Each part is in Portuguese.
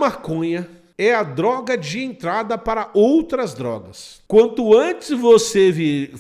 maconha é a droga de entrada para outras drogas. Quanto antes você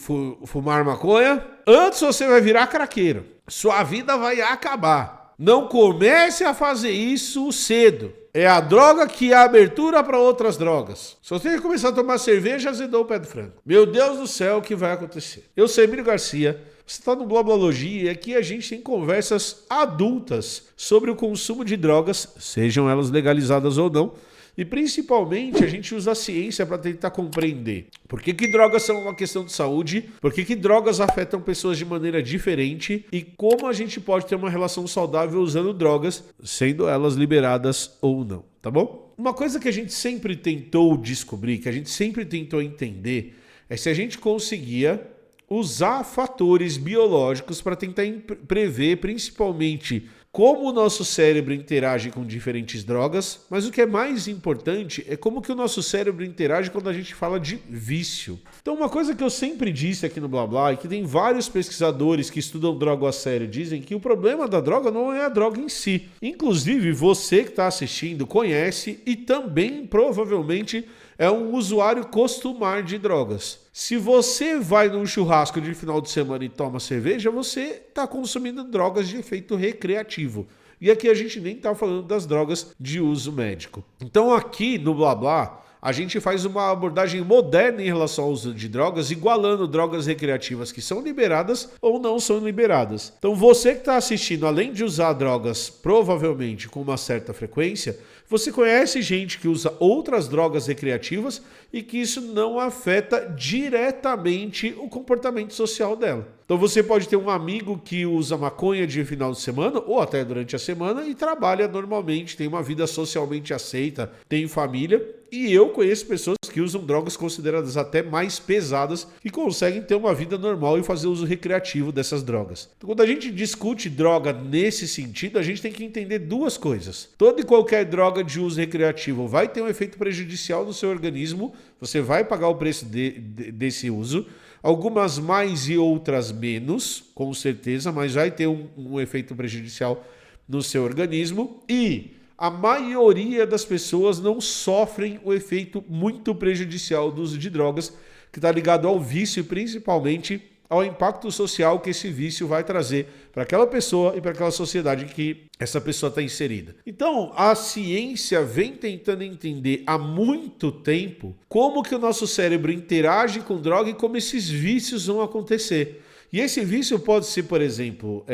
fumar maconha, antes você vai virar craqueiro. Sua vida vai acabar. Não comece a fazer isso cedo. É a droga que é a abertura para outras drogas. Se você começar a tomar cerveja, azedou o pé do frango. Meu Deus do céu, o que vai acontecer? Eu sou Emílio Garcia, você está no Bloblologia e aqui a gente tem conversas adultas sobre o consumo de drogas, sejam elas legalizadas ou não. E principalmente a gente usa a ciência para tentar compreender por que drogas são uma questão de saúde, por que drogas afetam pessoas de maneira diferente e como a gente pode ter uma relação saudável usando drogas, sendo elas liberadas ou não, tá bom? Uma coisa que a gente sempre tentou descobrir, que a gente sempre tentou entender, é se a gente conseguia usar fatores biológicos para tentar prever principalmente como o nosso cérebro interage com diferentes drogas, mas o que é mais importante é como que o nosso cérebro interage quando a gente fala de vício. Então uma coisa que eu sempre disse aqui no Blá Blá e que tem vários pesquisadores que estudam droga a sério dizem que o problema da droga não é a droga em si. Inclusive você que está assistindo conhece e também provavelmente é um usuário costumar de drogas. Se você vai num churrasco de final de semana e toma cerveja, você está consumindo drogas de efeito recreativo. E aqui a gente nem está falando das drogas de uso médico. Então aqui no Blá Blá, a gente faz uma abordagem moderna em relação ao uso de drogas, igualando drogas recreativas que são liberadas ou não são liberadas. Então você que está assistindo, além de usar drogas provavelmente com uma certa frequência, você conhece gente que usa outras drogas recreativas e que isso não afeta diretamente o comportamento social dela. Então você pode ter um amigo que usa maconha de final de semana ou até durante a semana e trabalha normalmente, tem uma vida socialmente aceita, tem família. E eu conheço pessoas que usam drogas consideradas até mais pesadas e conseguem ter uma vida normal e fazer uso recreativo dessas drogas. Então, quando a gente discute droga nesse sentido, a gente tem que entender duas coisas. Toda e qualquer droga de uso recreativo vai ter um efeito prejudicial no seu organismo, você vai pagar o preço desse uso. Algumas mais e outras menos, com certeza, mas vai ter um efeito prejudicial no seu organismo e a maioria das pessoas não sofrem o efeito muito prejudicial do uso de drogas, que está ligado ao vício e principalmente ao impacto social que esse vício vai trazer para aquela pessoa e para aquela sociedade que essa pessoa está inserida. Então, a ciência vem tentando entender há muito tempo como que o nosso cérebro interage com droga e como esses vícios vão acontecer. E esse vício pode ser, por exemplo,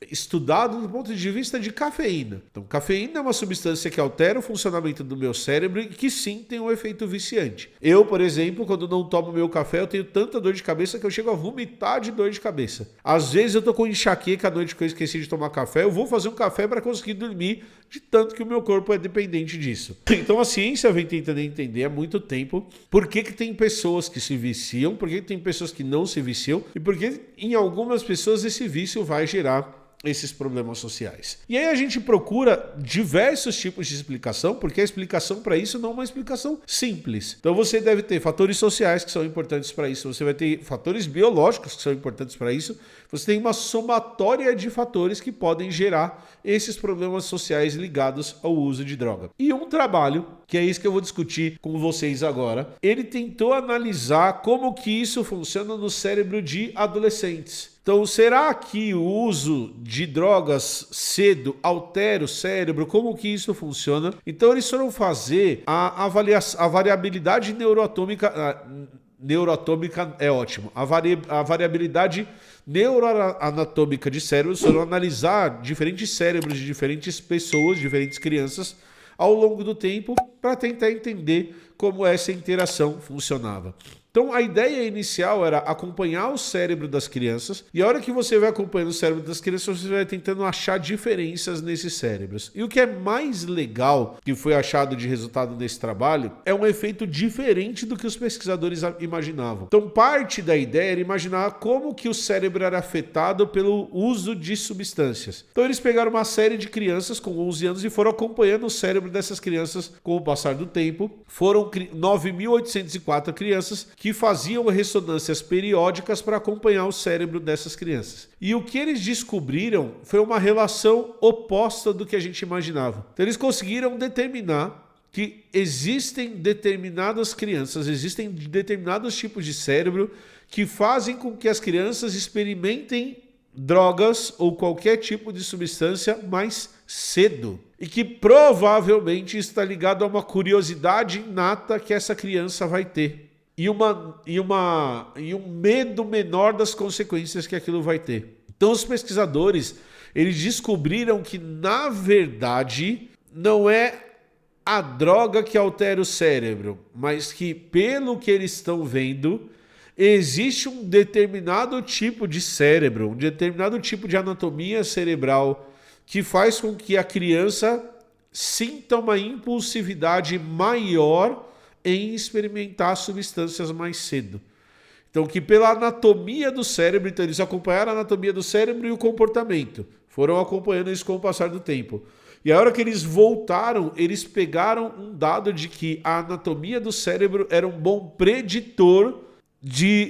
estudado do ponto de vista de cafeína. Então, cafeína é uma substância que altera o funcionamento do meu cérebro e que sim tem um efeito viciante. Eu, por exemplo, quando não tomo meu café, eu tenho tanta dor de cabeça que eu chego a vomitar de dor de cabeça. Às vezes eu tô com enxaqueca à noite que eu esqueci de tomar café, eu vou fazer um café para conseguir dormir, de tanto que o meu corpo é dependente disso. Então a ciência vem tentando entender há muito tempo por que tem pessoas que se viciam, por que tem pessoas que não se viciam e por que em algumas pessoas esse vício vai gerar esses problemas sociais. E aí a gente procura diversos tipos de explicação, porque a explicação para isso não é uma explicação simples. Então você deve ter fatores sociais que são importantes para isso, você vai ter fatores biológicos que são importantes para isso, você tem uma somatória de fatores que podem gerar esses problemas sociais ligados ao uso de droga. E um trabalho, que é isso que eu vou discutir com vocês agora, ele tentou analisar como que isso funciona no cérebro de adolescentes. Então, será que o uso de drogas cedo altera o cérebro? Como que isso funciona? Então, eles foram fazer a variabilidade neuroatômica. Neuroatômica é ótimo. A variabilidade neuroanatômica de cérebros, foram analisar diferentes cérebros de diferentes pessoas, diferentes crianças, ao longo do tempo, para tentar entender como essa interação funcionava. Então a ideia inicial era acompanhar o cérebro das crianças e a hora que você vai acompanhando o cérebro das crianças, você vai tentando achar diferenças nesses cérebros. E o que é mais legal que foi achado de resultado desse trabalho é um efeito diferente do que os pesquisadores imaginavam. Então parte da ideia era imaginar como que o cérebro era afetado pelo uso de substâncias. Então eles pegaram uma série de crianças com 11 anos e foram acompanhando o cérebro dessas crianças com o passar do tempo. Foram 9.804 crianças que faziam ressonâncias periódicas para acompanhar o cérebro dessas crianças. E o que eles descobriram foi uma relação oposta do que a gente imaginava. Então eles conseguiram determinar que existem determinadas crianças, existem determinados tipos de cérebro que fazem com que as crianças experimentem drogas ou qualquer tipo de substância mais cedo. E que provavelmente está ligado a uma curiosidade inata que essa criança vai ter. E um medo menor das consequências que aquilo vai ter. Então os pesquisadores, eles descobriram que, na verdade, não é a droga que altera o cérebro, mas que, pelo que eles estão vendo, existe um determinado tipo de cérebro, um determinado tipo de anatomia cerebral que faz com que a criança sinta uma impulsividade maior em experimentar substâncias mais cedo. Então, que pela anatomia do cérebro, então eles acompanharam a anatomia do cérebro e o comportamento, foram acompanhando isso com o passar do tempo. E a hora que eles voltaram, eles pegaram um dado de que a anatomia do cérebro era um bom preditor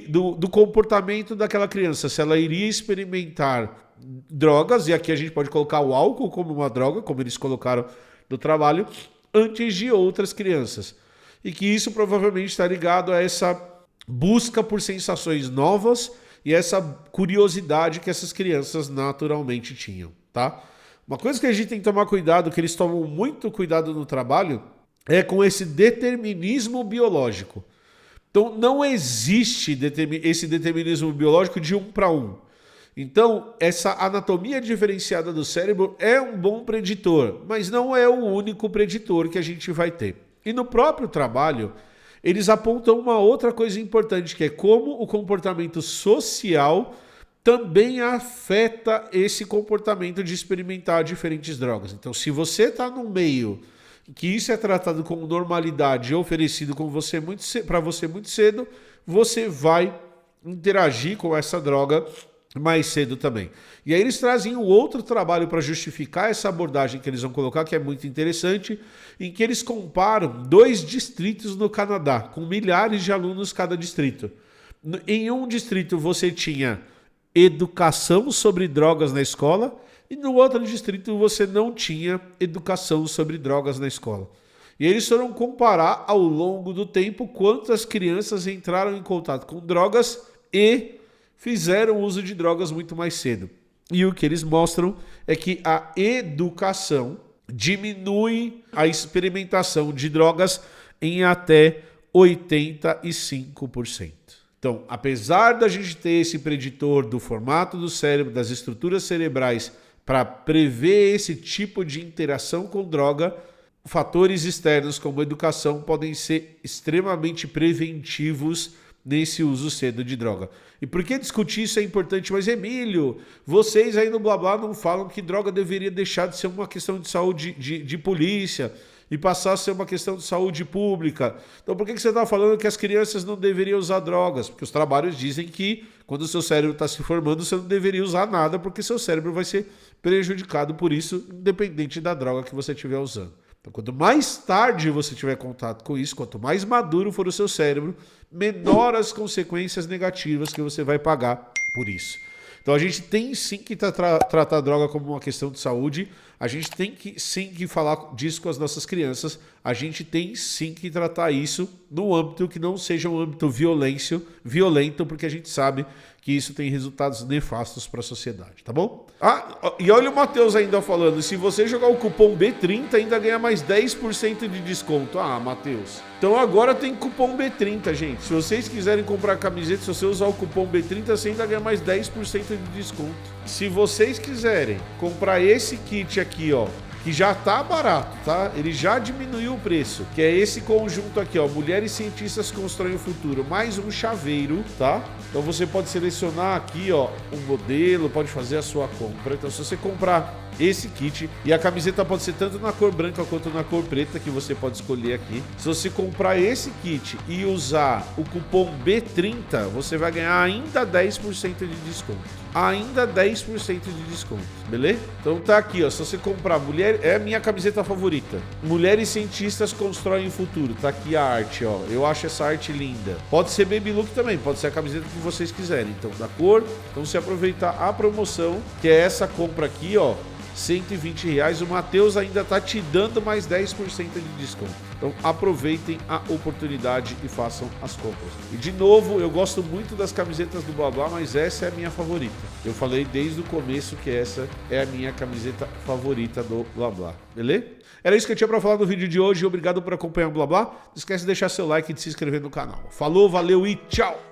do comportamento daquela criança, se ela iria experimentar drogas, e aqui a gente pode colocar o álcool como uma droga, como eles colocaram no trabalho, antes de outras crianças. E que isso provavelmente está ligado a essa busca por sensações novas e essa curiosidade que essas crianças naturalmente tinham, tá? Uma coisa que a gente tem que tomar cuidado, que eles tomam muito cuidado no trabalho, é com esse determinismo biológico. Então, não existe esse determinismo biológico de 1 para 1. Então, essa anatomia diferenciada do cérebro é um bom preditor, mas não é o único preditor que a gente vai ter. E no próprio trabalho, eles apontam uma outra coisa importante, que é como o comportamento social também afeta esse comportamento de experimentar diferentes drogas. Então, se você está num meio que isso é tratado como normalidade e oferecido para você muito cedo, você vai interagir com essa droga mais cedo também. E aí eles trazem um outro trabalho para justificar essa abordagem que eles vão colocar, que é muito interessante, em que eles comparam 2 distritos no Canadá, com milhares de alunos cada distrito. Em um distrito você tinha educação sobre drogas na escola, e no outro distrito você não tinha educação sobre drogas na escola. E eles foram comparar ao longo do tempo quantas crianças entraram em contato com drogas e fizeram uso de drogas muito mais cedo. E o que eles mostram é que a educação diminui a experimentação de drogas em até 85%. Então, apesar da gente ter esse preditor do formato do cérebro, das estruturas cerebrais, para prever esse tipo de interação com droga, fatores externos como educação podem ser extremamente preventivos nesse uso cedo de droga. E por que discutir isso é importante? Mas, Emílio, vocês aí no Blá Blá não falam que droga deveria deixar de ser uma questão de saúde de polícia e passar a ser uma questão de saúde pública. Então por que você está falando que as crianças não deveriam usar drogas? Porque os trabalhos dizem que quando o seu cérebro está se formando, você não deveria usar nada, porque seu cérebro vai ser prejudicado por isso, independente da droga que você estiver usando. Então, quanto mais tarde você tiver contato com isso, quanto mais maduro for o seu cérebro, menor as consequências negativas que você vai pagar por isso. Então a gente tem sim que tratar a droga como uma questão de saúde, a gente tem que sim que falar disso com as nossas crianças, a gente tem sim que tratar isso no âmbito que não seja um âmbito violento, porque a gente sabe que isso tem resultados nefastos para a sociedade, tá bom? Ah, e olha o Matheus ainda falando, se você jogar o cupom B30 ainda ganha mais 10% de desconto. Ah, Matheus. Então agora tem cupom B30, gente. Se vocês quiserem comprar camiseta, se você usar o cupom B30, você ainda ganha mais 10% de desconto. Se vocês quiserem comprar esse kit aqui, ó, que já tá barato, tá? Ele já diminuiu o preço, que é esse conjunto aqui, ó, Mulheres Cientistas Constroem o Futuro, mais um chaveiro, tá? Então você pode selecionar aqui, ó, um modelo, pode fazer a sua compra. Então se você comprar esse kit. E a camiseta pode ser tanto na cor branca quanto na cor preta, que você pode escolher aqui. Se você comprar esse kit e usar o cupom B30, você vai ganhar ainda 10% de desconto. Ainda 10% de desconto, beleza? Então tá aqui, ó, se você comprar mulher, é a minha camiseta favorita. Mulheres cientistas constroem o futuro. Tá aqui a arte, ó. Eu acho essa arte linda. Pode ser baby look também, pode ser a camiseta que vocês quiserem. Então, da cor, então se aproveitar a promoção, que é essa compra aqui, ó, R$120, o Matheus ainda tá te dando mais 10% de desconto. Então aproveitem a oportunidade e façam as compras. E de novo, eu gosto muito das camisetas do Blá Blá, mas essa é a minha favorita. Eu falei desde o começo que essa é a minha camiseta favorita do Blá Blá, beleza? Era isso que eu tinha para falar no vídeo de hoje. Obrigado por acompanhar o Blá Blá. Não esquece de deixar seu like e de se inscrever no canal. Falou, valeu e tchau!